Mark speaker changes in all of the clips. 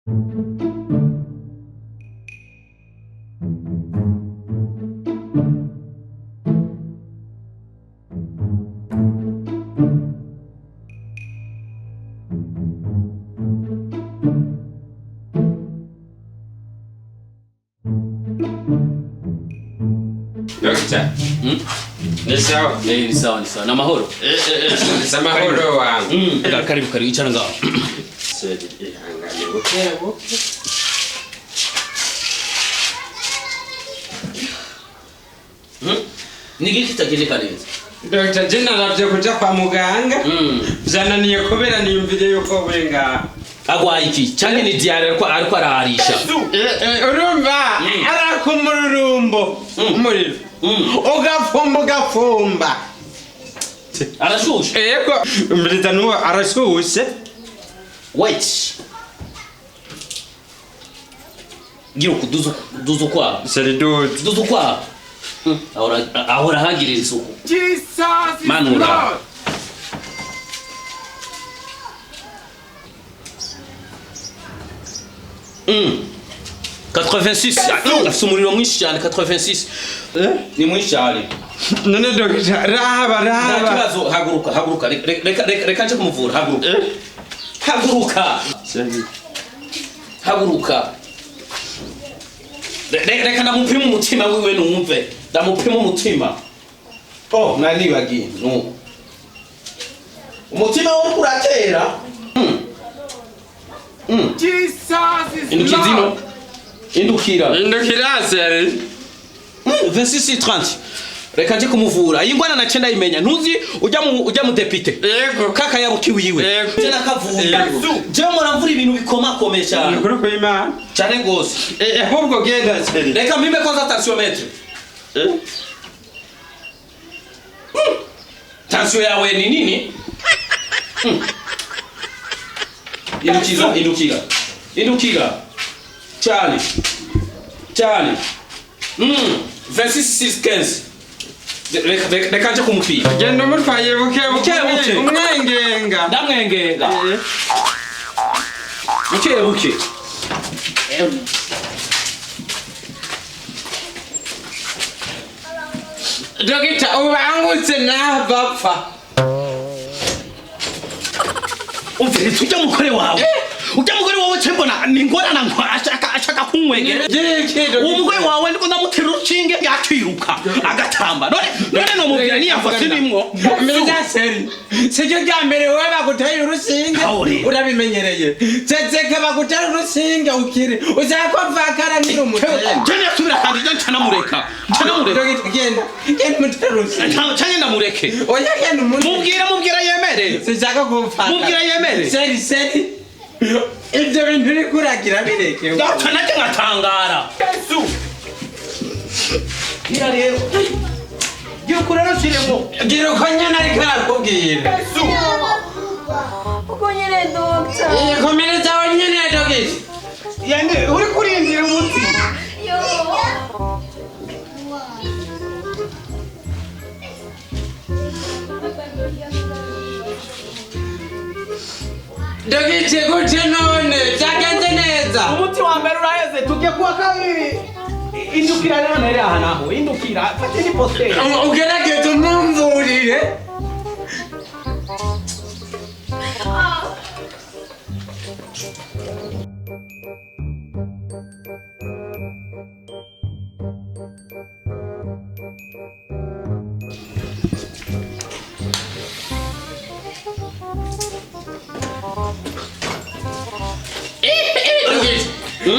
Speaker 1: Dokta. Ni sawa?
Speaker 2: Ni sawa ni sawa. Na mahoro?
Speaker 1: Ni mahoro wangu.
Speaker 2: Karibu ichana ngao.
Speaker 1: Sasa angalia ukebo.
Speaker 2: Niki kitagirika neza.
Speaker 1: Dokta jina ravye kuja kwa muganga. Zananiye kubera niyumvire yuko wenga.
Speaker 2: Agwaye iki? Canke ni diare ariko araharisha.
Speaker 1: Urumva arakumururumbo. Umuriro. Ugafumba.
Speaker 2: Arashushe.
Speaker 1: Yego mbrita nuwo arashushe.
Speaker 2: Wait. Giro kuduzo kwa.
Speaker 1: Seriduzi.
Speaker 2: Duzo kwa. Ahora hagirira isuku.
Speaker 1: Jesus is
Speaker 2: Manura.
Speaker 1: Lord.
Speaker 2: Mm. 86. Afite mwinshi cyane 86. Ni mwinshi cyane.
Speaker 1: None dokta rahaba.
Speaker 2: Kibazo haguruka. Reka nje kumuvura haguruka. Reka ndamupima umutima wiwe numve. Ndamupima umutima. Oh, nani bagiye? No. Umutima wo kuratera.
Speaker 1: Jesus is
Speaker 2: Indukizino.
Speaker 1: Indukira seri.
Speaker 2: 26:30. Reka nje kumuvura. Iyi ngwana nace ndayimenya. Ntuzi ujya mu depite.
Speaker 1: Yego.
Speaker 2: Kaka yabukiwiwe.
Speaker 1: Yego.
Speaker 2: Tena kavura. Je muramvura ibintu bikomakomeye cyane.
Speaker 1: Kuri kwima.
Speaker 2: Cyane gose.
Speaker 1: Ahubwo genda seri.
Speaker 2: Reka mpime consultation maître. Tension yawe ni nini? Indukira. Cyane. 26:15. Reka nje kumupira.
Speaker 1: Genda umutwaye buke. Umwengenga.
Speaker 2: Ndamwengenga. Buke.
Speaker 1: Dokita ubangutse nabapfa.
Speaker 2: Umvire tujya mukore wawe. Ujya mugore wawe cyembona ningorana ngo ashaka kunwegera. Umugore wawe ndiko ndamutera urukinge yakwiruka agatamba. None no mubwira ni yafase nimwo.
Speaker 1: Meza seri. Sije ryambere wewe bagutera urusinge. Urabimenyereye. Ceceka bagutera urusinge ukire. Uzakuvakara ngira umutera.
Speaker 2: Cyane yasubira kandi ncana mureka.
Speaker 1: Genda mutera urusinge.
Speaker 2: Cyane ndamureke.
Speaker 1: Oya genda
Speaker 2: mubwira yemere.
Speaker 1: Sijaka kumfata.
Speaker 2: Mubwira yemere.
Speaker 1: Seri. Ibyo bintu uri kuragira bireke.
Speaker 2: Nacyo ngatangara. Yesu. Gira rero. Gikurero shiremo.
Speaker 1: Gira ko nyana ari karakubwira.
Speaker 2: Yesu.
Speaker 3: Uko nyene dokta.
Speaker 1: Komereza nyene dogezi.
Speaker 2: Yande uri kurindira umuti.
Speaker 3: Yo.
Speaker 1: Dogezi gute none cyagenze neza.
Speaker 2: Umuti wa mbere uraheze tujye kuwa kabiri. Indukira rero nere aha naho. Indukira fate ni poster.
Speaker 1: Ugerageze umumvurire.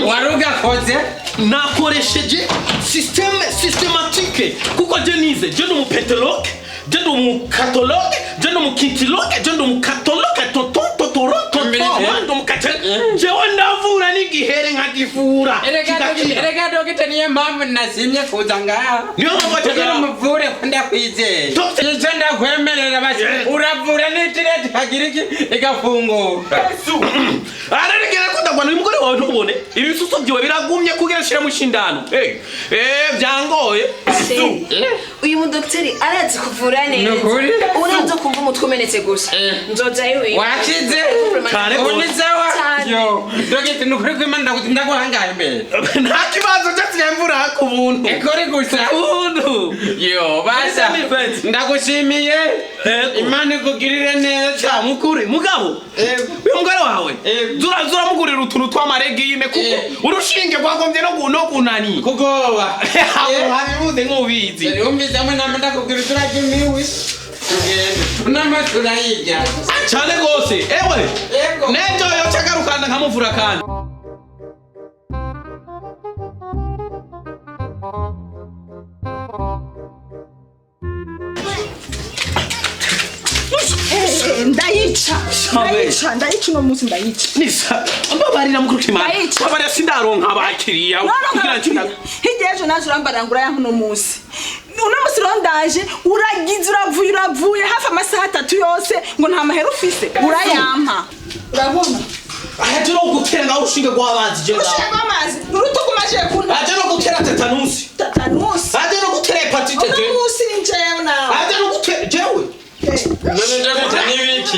Speaker 1: Waruga koze
Speaker 2: nakoresheje systematique kuko je nize je no petrologue je no mu catalogue je no mu kintilogue je no mu catalogue totoro ndo mu catalogue je ndavura n'igihere nkagifura
Speaker 1: erega dogita niye mpamvu nasimye kuza ngaha
Speaker 2: niyo
Speaker 1: kugira muvure kwenda kwizeye icyo ndakwemerera basi uravura n'itireti kagira iki igafunguka
Speaker 2: ararigera ko biragwana n'umugore wawe ntubone ibisuso byiwe biragumye kugira shira mu shindano byangoye
Speaker 3: uyu mudokiteri arazi kuvura neza urenze kumva umutwe umenetse gusa nzoza yewe
Speaker 1: wakize
Speaker 2: kare
Speaker 1: unizawa yo dogite nukuri kwimana ndaguhangaye mbere
Speaker 2: nta kibazo cyasigaye mvura ku buntu
Speaker 1: ekore gusa
Speaker 2: buntu
Speaker 1: yo basa ndagushimiye imana ikugirire neza
Speaker 2: mukuri mugabo uyu mugore wawe zura mugurira utuntu tw'amaregime kuko urushinge rwagombye no kunani
Speaker 1: kugoba
Speaker 2: habibuze nk'ubizi
Speaker 1: umbize amwe nama ndakubwira turagimiwe n'amasura yijya
Speaker 2: cyane rwose ewe nejo yo cyagarukana nkamuvura kandi
Speaker 4: ndayica uno munsi ndayica
Speaker 2: nisa mbabarira mukurukimana mbabarira sindaronka abakiriya kugira ngo
Speaker 4: hirya ejo naje urambarangura ya uno munsi rondaje uravuye hafi amasaha 3 yose ngo nta mahera ufise urayampa urabona
Speaker 2: aje no gutera ngaho ushinge gw'abazi je
Speaker 4: ushinge gw'amazi urutugu maje kunta
Speaker 2: aje no gutera tetanusi aje no gutera hepatite
Speaker 4: uno munsi ni jewe nawe
Speaker 2: aje no gutera jewe
Speaker 1: none ndagute n'ibiki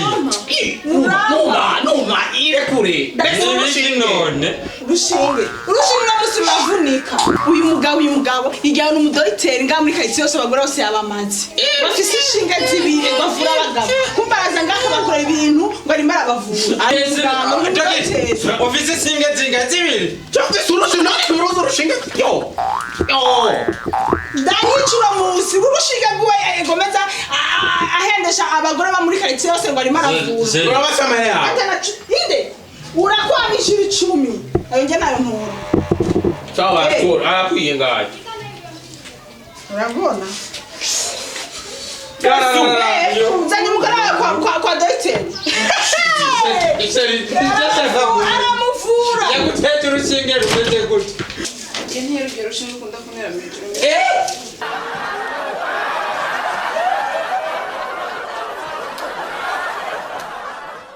Speaker 2: numa irekure
Speaker 1: n'ibiki none
Speaker 4: rushinge bose bavunika uyu mugabo igihe n'umudokiteri nga muri kayitsi yose bagora bose yabamazi bafise inshinga zibiri bavura abagabo kumbaraza ngaka bakora ibintu ngo ari mara bavura
Speaker 1: ofisi singa zibiri
Speaker 2: cyangwa surushe n'uruzo rushinge yo
Speaker 4: ndanyicura munsi urushinge gwe yegomeza ahendesha abagore ba muri kayitsi yose ngo ari mara bavura
Speaker 1: urabasama ya
Speaker 4: inde urakwamishira 10 ayo nge nayo ntoro
Speaker 1: sawa arakwiye ngaje
Speaker 4: urabona uzanye umugore wawe kwa dogiteri aramuvura
Speaker 1: yagutetse urushinge rumeze gute
Speaker 4: nterugero rushinge ukunda kunera